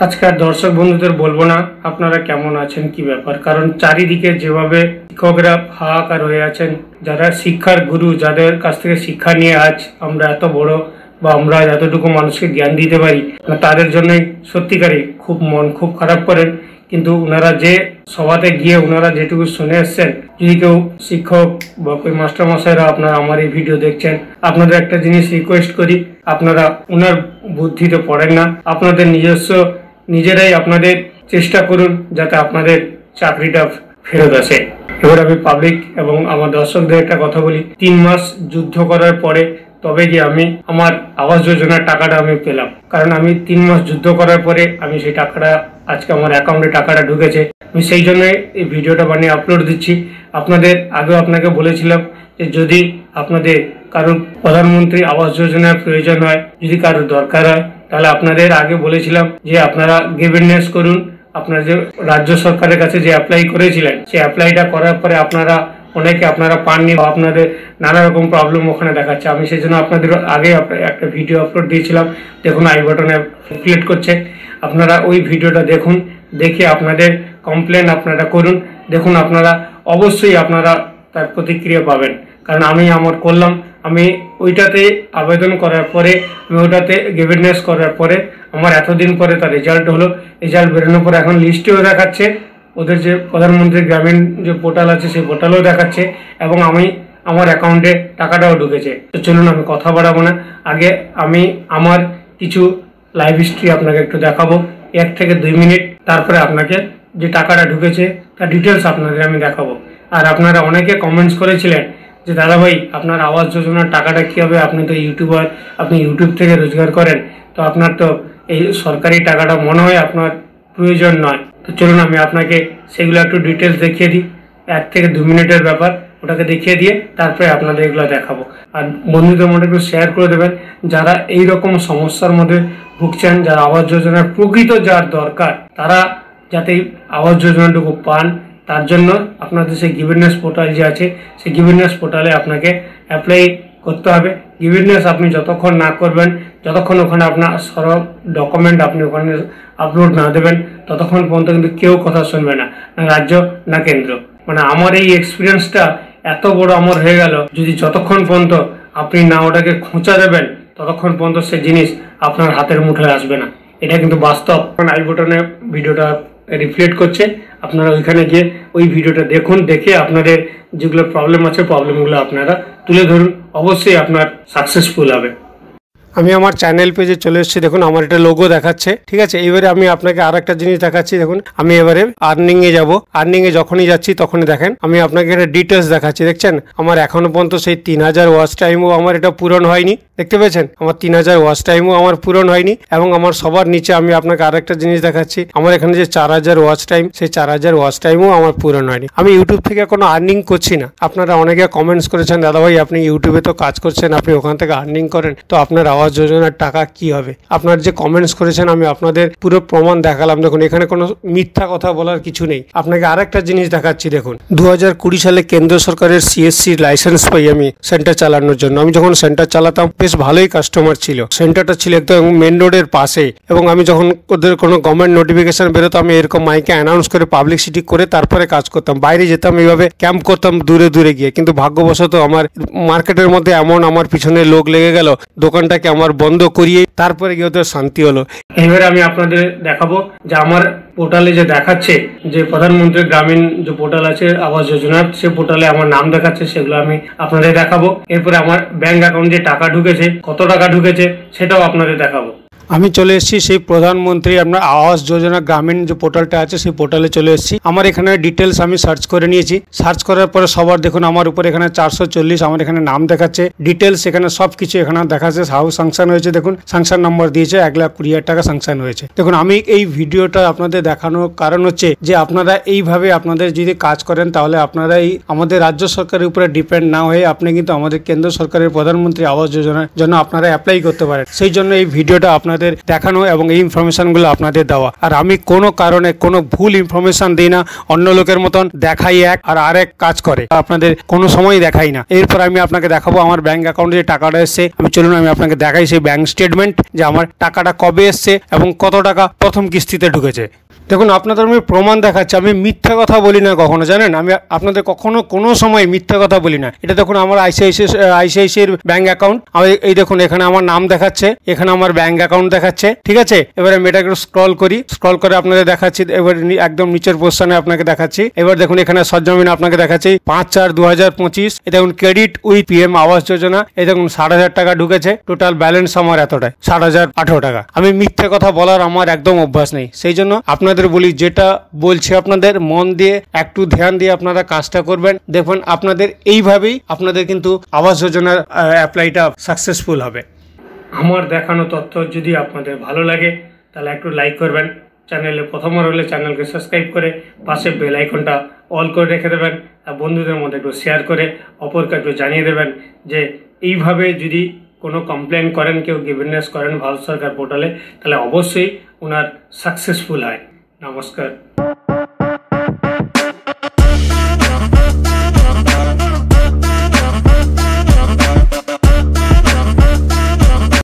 আজকে আর দর্শক বন্ধুদের বলবো না আপনারা কেমন আছেন কি ব্যাপার, কারণ চারিদিকে যেভাবে শিক্ষকরা হাহাকার হয়ে আছেন, যারা শিক্ষার গুরু, যাদের কাছ থেকে শিক্ষা নিয়ে আজ আমরা এত বড় বা আমরা যতটুকু মানুষকে জ্ঞান দিতে পারি, তাদের জন্যই সত্যিকারই মন খুব খারাপ করেন। কিন্তু ওনারা যে সভাতে গিয়ে ওনারা যেটুকু শুনে এসছেন, যদি কেউ শিক্ষক বা કોઈ মাস্টার মশাইরা আপনারা আমার এই ভিডিও দেখছেন, আপনাদের একটা জিনিস রিকোয়েস্ট করি, আপনারা ওনার বুদ্ধিতে পড়েন না, আপনাদের নিজেরাই আপনাদের চেষ্টা করুন যাতে আপনাদের চাকরিটা ফেরত আসে। এবার আমি পাবলিক এবং আমার দর্শকদের একটা কথা বলি, 3 মাস যুদ্ধ করার পরে তবে গিয়ে আমি আমার আবাস যোজনার টাকাটা আমি পেলাম, কারণ আমি 3 মাস যুদ্ধ করার পরে আমি সেই টাকাটা আজকে আমার অ্যাকাউন্টে টাকাটা ঢুকেছে। আমি সেই জন্য এই ভিডিওটা বানিয়ে আপলোড দিচ্ছি। আপনাকে বলেছিলাম যে যদি আপনাদের কারোর প্রধানমন্ত্রী আবাস যোজনার প্রয়োজন হয়, যদি কারোর দরকার হয়, তাহলে আপনাদের আগে বলেছিলাম যে আপনারা গিভেনেস করুন। আপনারা যে রাজ্য সরকারের কাছে যে অ্যাপ্লাই করেছিলেন, সেই অ্যাপ্লাইটা করার পরে আপনারা পাননি, আপনাদের নানা রকম প্রবলেম ওখানে দেখাচ্ছে। আমি সেই জন্য আপনাদের আগে একটা ভিডিও আপলোড দিয়েছিলাম, দেখুন আই বাটনে ক্লিক করছে, আপনারা ওই ভিডিওটা দেখুন, দেখে আপনাদের কমপ্লেন আপনারা করুন। দেখুন আপনারা অবশ্যই আপনারা তার প্রতিক্রিয়া পাবেন, কারণ আমি করলাম, আমি ওইটাতে আবেদন করার পরে, আমি ওইটাতে গিভেনেস করার পরে আমার এতদিন পরে তার রেজাল্ট হলো। রেজাল্ট বেরোনোর পরে এখন লিস্টেও দেখাচ্ছে, ওদের যে প্রধানমন্ত্রী গ্রামীণ যে পোর্টাল আছে সেই পোর্টালেও দেখাচ্ছে, এবং আমার অ্যাকাউন্টে টাকাটাও ঢুকেছে। তো চলুন আমি কথা বাড়াবো না, আগে আমি আমার কিছু লাইভ হিস্ট্রি আপনাকে একটু দেখাবো 1 থেকে 2 মিনিট, তারপরে আপনাকে যে টাকাটা ঢুকেছে তার ডিটেলস আপনাদের আমি দেখাবো। আর আপনারা অনেকে কমেন্টস করেছিলেন যে দাদা ভাই আপনার আবাস যোজনার টাকাটা কি হবে, আপনি তো ইউটিউবার, আপনি ইউটিউব থেকে রোজগার করেন, তো আপনার তো এই সরকারি টাকাটা মনে হয় আপনার প্রয়োজন নয়। তো চলুন আমি আপনাকে সেগুলো একটু ডিটেলস দেখিয়ে দিই, 1 থেকে 2 মিনিটের ব্যাপার, ওটাকে দেখিয়ে দিয়ে তারপরে আপনাদের এগুলো দেখাবো। আর বন্ধুদের মধ্যে একটু শেয়ার করে দেবেন যারা এই রকম সমস্যার মধ্যে ভুগছেন, যারা আবাস যোজনার প্রকৃত যার দরকার, তারা যাতে আবাস যোজনাটুকু পান, তার জন্য আপনাদের সেই গিভেনেস পোর্টাল যে আছে, সেই গিভেনেস পোর্টালে আপনাকে অ্যাপ্লাই করতে হবে। গিভেনেস আপনি যতক্ষণ না করবেন, যতক্ষণ ওখানে আপনার সব ডকুমেন্ট আপনি ওখানে আপলোড না দেবেন, ততক্ষণ পর্যন্ত কিন্তু কেউ কথা শুনবে না, না রাজ্য না কেন্দ্র। মানে আমার এই এক্সপিরিয়েন্সটা এত বড় আমার হয়ে গেল, যদি যতক্ষণ পর্যন্ত আপনি না ওটাকে খোঁচা দেবেন, ততক্ষণ পর্যন্ত সে জিনিস আপনার হাতের মুঠোয় আসবে না। এটা কিন্তু বাস্তব। আই বাটনে ভিডিওটা রিফ্লেক্ট করছে, আপনারা ওইখানে গিয়ে ওই ভিডিওটা দেখুন, দেখে আপনাদের যেগুলো প্রবলেম আছে প্রবলেমগুলো আপনারা তুলে ধরুন, অবশ্যই আপনার সাকসেসফুল হবে। আমি আমার চ্যানেল পেজে চলে এসেছি, দেখুন আমার এটা লোগো দেখাচ্ছে, ঠিক আছে। এবারে আমি আপনাকে আর একটা জিনিস দেখাচ্ছি, দেখুন আমি এবারে আর্নিং এ যাব, আর্নিং এ যখনই যাচ্ছি তখনই দেখেন আমি আপনাকে একটা ডিটেলস দেখাচ্ছি, দেখছেন আমার এখনো পর্যন্ত সেই 3000 ওয়াচ টাইমও আমার এটা পূরণ হয়নি, দেখতে পেয়েছেন আমার 3000 ওয়াচ টাইমও আমার পূরণ হয়নি। এবং আমার সবার নিচে আমি আপনাকে আর একটা জিনিস দেখাচ্ছি, আমার এখানে যে 4000 ওয়াচ টাইম, সেই 4000 ওয়াচ টাইমও আমার পূরণ হয়নি। আমি ইউটিউব থেকে কোনো আর্নিং করছি না। আপনারা অনেকে কমেন্টস করেছেন দাদা ভাই আপনি ইউটিউবে তো কাজ করছেন, আপনি ওখান থেকে আর্নিং করেন, তো আপনার আবাস যোজনার টাকা কি হবে? আপনার যে কমেন্টস করেছেন আমি আপনাদের পুরো প্রমাণ দেখালাম, দেখুন এখানে কোনো মিথ্যা কথা বলার কিছু নেই। আপনাকে আরেকটা জিনিস দেখাচ্ছি, দেখুন 2020 সালে কেন্দ্র সরকারের সিএসসি লাইসেন্স পাই আমি সেন্টার চালানোর জন্য। আমি যখন সেন্টার চালাতাম বেশ ভালোই কাস্টমার ছিল, সেন্টারটা ছিল একদম মেন রোডের পাশে, এবং আমি যখন ওদের কোনো গভর্নমেন্ট নোটিফিকেশন বেরোতো আমি এরকম মাইকে অ্যানাউন্স করে পাবলিসিটি করে তারপরে কাজ করতাম, বাইরে যেতাম, এইভাবে ক্যাম্প করতাম দূরে দূরে গিয়ে। কিন্তু ভাগ্যবশত আমার মার্কেটের মধ্যে এমন আমার পিছনে লোক লেগে গেল, দোকানটাকে আমার বন্ধ করিয়ে তারপরে গিয়ে ওদের শান্তি হলো। এবারে আমি আপনাদের দেখাবো যে আমার পোর্টালে যে দেখাচ্ছে যে প্রধানমন্ত্রী গ্রামীণ যে পোর্টাল আছে আবাস যোজনার, সে পোর্টালে আমার নাম দেখাচ্ছে, সেগুলো আমি আপনাদের দেখাবো। এরপরে আমার ব্যাংক অ্যাকাউন্টে টাকা ঢুকেছে, কত টাকা ঢুকেছে সেটাও আপনাদের দেখাবো। আমি চলে এসেছি সেই প্রধানমন্ত্রী আপনার আবাস যোজনা গ্রামীণ যে পোর্টালটা আছে সেই পোর্টালে চলে এসেছি। আমার এখানে ডিটেলস আমি সার্চ করে নিয়েছি, সার্চ করার পরে সবার দেখুন আমার উপর এখানে 440 আমার এখানে নাম দেখাচ্ছে, ডিটেলস এখানে সবকিছু এখানে দেখাচ্ছে। হাউস স্যাংশন হয়েছে, দেখুন স্যাংশন নম্বর দিয়েছে, 1,20,000 টাকা স্যাংশন হয়েছে। দেখুন আমি এই ভিডিওটা আপনাদের দেখানোর কারণ হচ্ছে যে আপনারা এইভাবে আপনাদের যদি কাজ করেন তাহলে আপনারা এই আমাদের রাজ্য সরকারের উপরে ডিপেন্ড না হয়ে আপনি কিন্তু আমাদের কেন্দ্র সরকারের প্রধানমন্ত্রী আবাস যোজনার জন্য আপনারা অ্যাপ্লাই করতে পারেন। সেই জন্য এই ভিডিওটা আপনাদের আপনাদের দেখানো এবং এই ইনফরমেশনগুলো আপনাদের দেওয়া। আর আমি কোনো কারণে কোনো ভুল ইনফরমেশন দিই না, অন্য লোকের মতন দেখাই এক আর আরেক কাজ করে, আপনাদের কোনো সময় দেখাই না। এরপর আমি আপনাকে দেখাবো আমার ব্যাংক অ্যাকাউন্টে যে টাকাটা এসছে। আমি চলুন আমি আপনাকে দেখাই সেই ব্যাংক স্টেটমেন্ট, যে আমার টাকাটা কবে এসছে এবং কত টাকা প্রথম কিস্তিতে ঢুকেছে। দেখুন, আপনাদের আমি প্রমাণ দেখাচ্ছি, আমি মিথ্যা কথা বলি না কখনো, জানেন, আমি আপনাদের কখনো কোনো সময় মিথ্যা কথা বলি না। এটা দেখুন আমার আইসিআইসিআই ব্যাংক অ্যাকাউন্ট, এই দেখুন এখানে আমার নাম দেখাচ্ছে, এখানে আমার ব্যাংক অ্যাকাউন্ট দেখাচ্ছে, ঠিক আছে। এবার আমি এটাকে স্ক্রল করি, স্ক্রল করে আপনাদের দেখাচ্ছি, এবার একদম নিচের পোর্শনে আপনাকে দেখাচ্ছি। এবার দেখুন এখানে সরজমিন আপনাকে দেখাচ্ছি 5/4/2025, এই দেখুন credit with PM Awas Yojana, এই দেখুন 60,000 টাকা ঢুকেছে, টোটাল ব্যালেন্স আমার এতটাই 60,018 টাকা। আমি মিথ্যে কথা বলার আমার একদম অভ্যাস নেই, সেই জন্য আপনাদের বলি যেটা বলছি আপনাদের মন দিয়ে একটু ধ্যান দিয়ে আপনারা কাজটা করবেন, দেখবেন আপনাদের এইভাবেই আপনাদের কিন্তু আবাস যোজনার অ্যাপ্লাইটা সাকসেসফুল হবে। আমার দেখানো তথ্য যদি আপনাদের ভালো লাগে তাহলে একটু লাইক করবেন, চ্যানেলে প্রথমবার হলে চ্যানেলকে সাবস্ক্রাইব করে পাশে বেল আইকনটা অল করে রেখে দেবেন, আর বন্ধুদের মধ্যে একটু শেয়ার করে অপরকে একটু জানিয়ে দেবেন যে এইভাবে যদি কোনো কমপ্লেন করেন, কেউ গিভেনেস করেন ভারত সরকার পোর্টালে, তাহলে অবশ্যই ওনার সাকসেসফুল হয়। নমস্কার।